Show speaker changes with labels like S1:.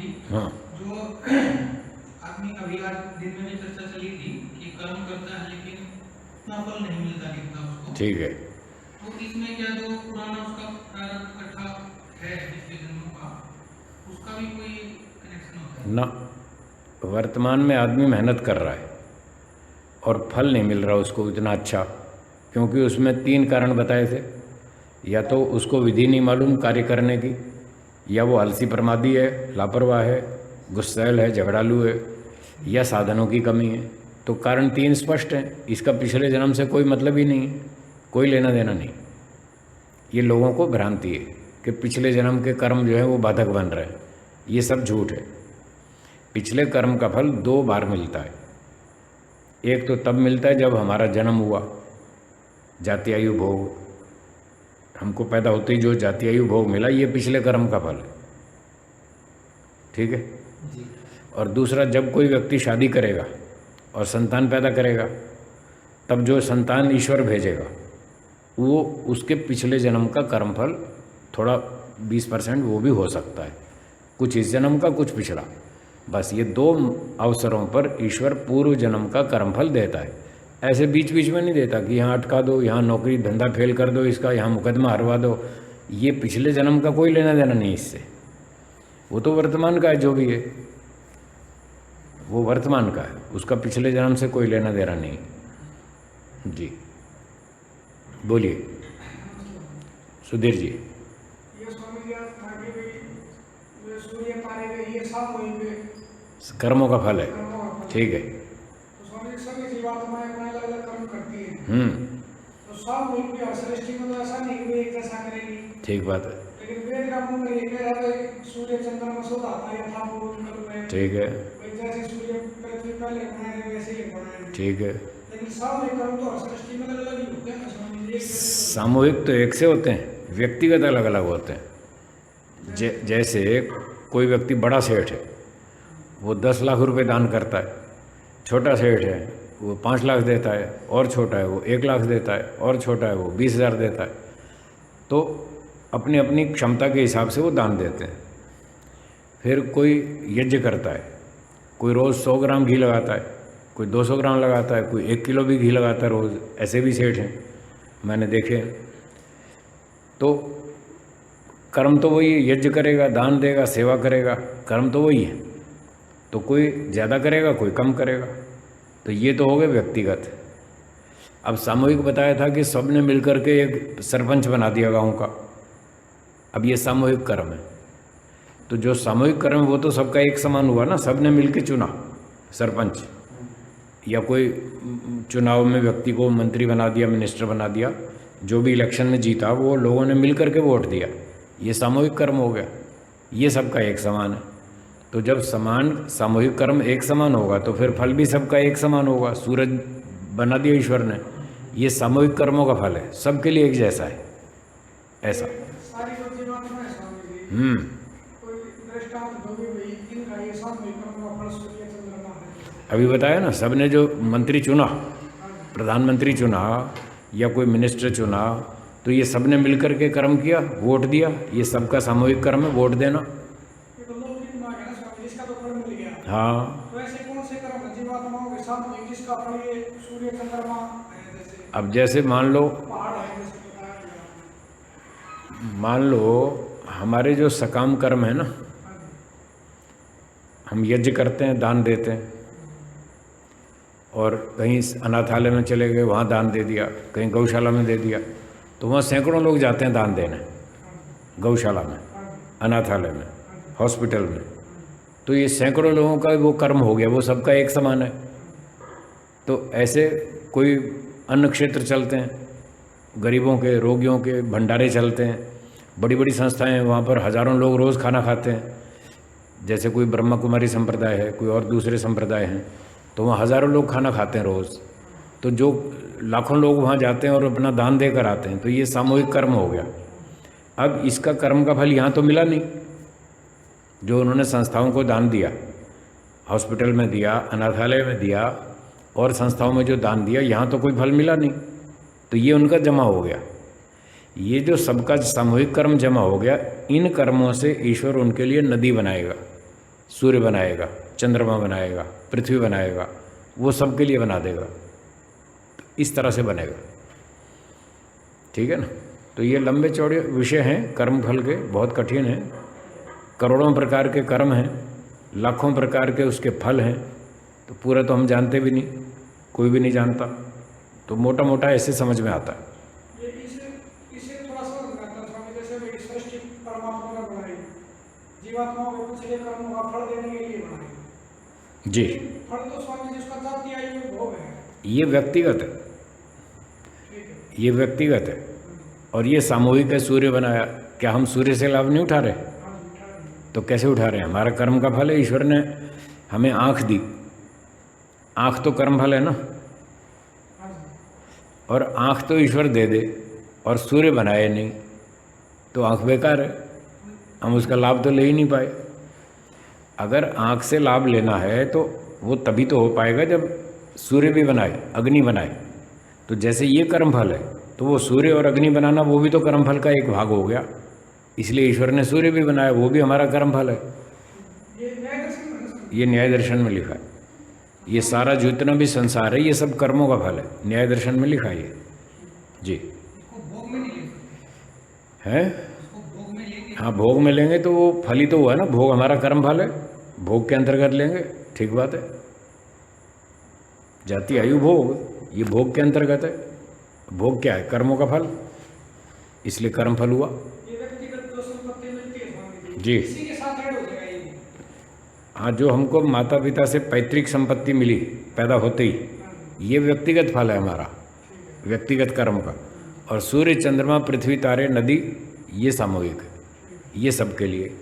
S1: जी,
S2: हाँ
S1: जो आदमी अभी आज दिन में भी चर्चा चली थी कि कर्म करता है लेकिन उतना फल नहीं मिलता दिखता उसको।
S2: ठीक है।
S1: तो इसमें क्या जो पुराना उसका प्रारब्ध इकट्ठा है पिछले जन्मों का, उसका भी कोई कनेक्शन होता है?
S2: ना, वर्तमान में आदमी मेहनत कर रहा है और फल नहीं मिल रहा उसको इतना अच्छा, क्योंकि उसमें 3 कारण बताए थे। या तो उसको विधि नहीं मालूम कार्य करने की, या वो आलसी प्रमादी है, लापरवाह है, गुस्सैल है, झगड़ालू है, या साधनों की कमी है। तो कारण 3 स्पष्ट हैं। इसका पिछले जन्म से कोई मतलब ही नहीं है, कोई लेना देना नहीं। ये लोगों को भ्रांति है कि पिछले जन्म के कर्म जो है वो बाधक बन रहे हैं। ये सब झूठ है। पिछले कर्म का फल 2 बार मिलता है। एक तो तब मिलता है जब हमारा जन्म हुआ, जाति आयु भोग, हमको पैदा होते ही जो जाति आयु भोग मिला, ये पिछले कर्म का फल है। ठीक है।
S1: जी।
S2: और दूसरा, जब कोई व्यक्ति शादी करेगा और संतान पैदा करेगा, तब जो संतान ईश्वर भेजेगा वो उसके पिछले जन्म का कर्मफल थोड़ा 20% वो भी हो सकता है, कुछ इस जन्म का, कुछ पिछला। बस ये 2 अवसरों पर ईश्वर पूर्व जन्म का कर्मफल देता है। ऐसे बीच बीच में नहीं देता कि यहाँ अटका दो, यहाँ नौकरी धंधा फेल कर दो इसका, यहाँ मुकदमा हरवा दो। ये पिछले जन्म का कोई लेना देना नहीं इससे। वो तो वर्तमान का है, जो भी है वो वर्तमान का है, उसका पिछले जन्म से कोई लेना देना नहीं। जी बोलिए सुधीर जी।
S3: ये स्वामी जी आज था कि भाई ये सूर्य तारे के ये सब वहीं पे
S2: कर्मों का फल है।
S3: कर्मों का फल।
S2: ठीक है।
S3: तो स्वामी जी सभी जीवात्माएं अपना अलग अलग कर्म करती है, तो सब वहीं पे सृष्टि में तो ऐसा नहीं कि एक जैसा करेगी।
S2: ठीक बात है।
S3: लेकिन वेद का मुंह में ये कह रहा है सूर्य चंद्रमा से आता है यथा पूर्व कल्प में।
S2: ठीक है।
S3: भाई जैसे सूर्य पृथ्वी पहले बनाए थे वैसे ही बनाए।
S2: ठीक है।
S3: लेकिन सब ये कर्म तो सृष्टि में अलग अलग ही होते हैं ना स्वामी जी, एक जैसे
S2: सामूहिक तो एक से होते हैं, व्यक्तिगत अलग अलग होते हैं। जैसे कोई व्यक्ति बड़ा सेठ है, वो 10 लाख रुपए दान करता है। छोटा सेठ है, वो 5 लाख देता है। और छोटा है वो 1 लाख देता है। और छोटा है वो 20,000 देता है। तो अपनी अपनी क्षमता के हिसाब से वो दान देते हैं। फिर कोई यज्ञ करता है, कोई रोज़ 100 ग्राम घी लगाता है, कोई 200 ग्राम लगाता है, कोई 1 किलो भी घी लगाता है रोज़। ऐसे भी सेठ हैं, मैंने देखे हैं। तो कर्म तो वही है, यज्ञ करेगा, दान देगा, सेवा करेगा, कर्म तो वही है। तो कोई ज़्यादा करेगा, कोई कम करेगा। तो ये तो हो गए व्यक्तिगत। अब सामूहिक बताया था कि सब ने मिलकर के एक सरपंच बना दिया गांव का। अब ये सामूहिक कर्म है। तो जो सामूहिक कर्म वो तो सबका एक समान हुआ ना, सब ने मिल के चुना सरपंच, या कोई चुनाव में व्यक्ति को मंत्री बना दिया, मिनिस्टर बना दिया। जो भी इलेक्शन में जीता वो लोगों ने मिल करके वोट दिया, ये सामूहिक कर्म हो गया। ये सबका एक समान है। तो जब सामूहिक कर्म एक समान होगा तो फिर फल भी सबका एक समान होगा। सूरज बना दिया ईश्वर ने, ये सामूहिक कर्मों का फल है, सबके लिए एक जैसा है। ऐसा
S3: सारी जो जीवात्माएं स्वामी जी कोई दृष्टांत दो भी भाई इनका ये सब कर्म का फल सूर्य चंद्रमा है।
S2: अभी बताया ना, सबने जो मंत्री चुना, प्रधानमंत्री चुना या कोई मिनिस्टर चुना, तो ये सब ने मिलकर के कर्म किया, वोट दिया। ये सबका सामूहिक कर्म है, वोट देना।
S3: ये तो लौकिक मार्ग है ना स्वामी, जिसका तो फल मिल गया।
S2: हाँ।
S3: तो ऐसे कौन से कर्म है जीवात्माओं के साथ में जिसका फल ये सूर्य चंद्रमा है, जैसे
S2: अब जैसे मान लो,
S3: पहाड़ है जैसे बताया गया।
S2: मान लो हमारे जो सकाम कर्म है ना, हम यज्ञ करते हैं, दान देते हैं, और कहीं अनाथालय में चले गए, वहाँ दान दे दिया, कहीं गौशाला में दे दिया, तो वहाँ सैकड़ों लोग जाते हैं दान देने, गौशाला में, अनाथालय में, हॉस्पिटल में। तो ये सैकड़ों लोगों का वो कर्म हो गया, वो सबका एक समान है। तो ऐसे कोई अन्न क्षेत्र चलते हैं, गरीबों के, रोगियों के भंडारे चलते हैं, बड़ी बड़ी संस्थाएं हैं, वहाँ पर हज़ारों लोग रोज़ खाना खाते हैं। जैसे कोई ब्रह्मा कुमारी संप्रदाय है, कोई और दूसरे संप्रदाय हैं, तो वहाँ हज़ारों लोग खाना खाते हैं रोज़। तो जो लाखों लोग वहाँ जाते हैं और अपना दान देकर आते हैं, तो ये सामूहिक कर्म हो गया। अब इसका कर्म का फल यहाँ तो मिला नहीं। जो उन्होंने संस्थाओं को दान दिया, हॉस्पिटल में दिया, अनाथालय में दिया और संस्थाओं में जो दान दिया, यहाँ तो कोई फल मिला नहीं। तो ये उनका जमा हो गया। ये जो सबका सामूहिक कर्म जमा हो गया, इन कर्मों से ईश्वर उनके लिए नदी बनाएगा। सूर्य बनाएगा, चंद्रमा बनाएगा, पृथ्वी बनाएगा, वो सबके लिए बना देगा। तो इस तरह से बनेगा, ठीक है ना। तो ये लंबे चौड़े विषय हैं कर्म फल के, बहुत कठिन हैं। करोड़ों प्रकार के कर्म हैं, लाखों प्रकार के उसके फल हैं, तो पूरा तो हम जानते भी नहीं, कोई भी नहीं जानता। तो मोटा मोटा ऐसे समझ में आता है।
S3: ये इसे थोड़ा समझ में आता है स्वामी, जैसे भाई सृष्टि परमात्मा ने बनाई, जीवात्माओं को कुछ ये कर्मों का फल देने के लिए बनाई
S2: जी।
S3: फल तो स्वामी जिसका जाती आई ये भोग है,
S2: ये व्यक्तिगत है,
S3: ठीक है।
S2: ये व्यक्तिगत है, और ये सामूहिक है। सूर्य बनाया, क्या हम सूर्य से लाभ नहीं उठा रहे?
S3: हाँ जी, उठा रही।
S2: तो कैसे उठा रहे हैं? हमारा कर्म का फल है। ईश्वर ने हमें आँख दी, आँख तो कर्म फल है ना।
S3: हाँ जी,
S2: और आँख तो ईश्वर दे दे और सूर्य बनाए नहीं, तो आँख बेकार है, हम उसका लाभ तो ले ही नहीं पाए। अगर आँख से लाभ लेना है तो वो तभी तो हो पाएगा जब सूर्य भी बनाए, अग्नि बनाए। तो जैसे ये कर्म फल है, तो वो सूर्य और अग्नि बनाना वो भी तो कर्म फल का एक भाग हो गया। इसलिए ईश्वर ने सूर्य भी बनाया, वो भी हमारा कर्म फल है।
S3: ये न्याय दर्शन में है।
S2: ये न्याय दर्शन में लिखा है। ये सारा जितना भी संसार है ये सब कर्मों का फल है, न्याय दर्शन में लिखा है ये। जी।
S1: इसको भोग में नहीं ले सकते,
S2: है?
S1: इसको भोग में लेके
S2: हाँ, भोग में लेंगे तो वो फल ही तो हुआ ना। भोग हमारा कर्म फल है, भोग के अंतर्गत लेंगे, ठीक बात है। जाति आयु भोग, ये भोग के अंतर्गत है। भोग क्या है? कर्मों का फल, इसलिए कर्म फल हुआ।
S3: ये व्यक्तिगत जो संपत्ति मिलती है स्वामी
S2: जी।
S3: इसी के साथ ऐड हो जाएगा ये।
S2: हाँ, जो हमको माता पिता से पैतृक संपत्ति मिली पैदा होते ही, ये व्यक्तिगत फल है हमारा, व्यक्तिगत कर्म का। और सूर्य, चंद्रमा, पृथ्वी, तारे, नदी, ये सामूहिक है, ये सबके लिए।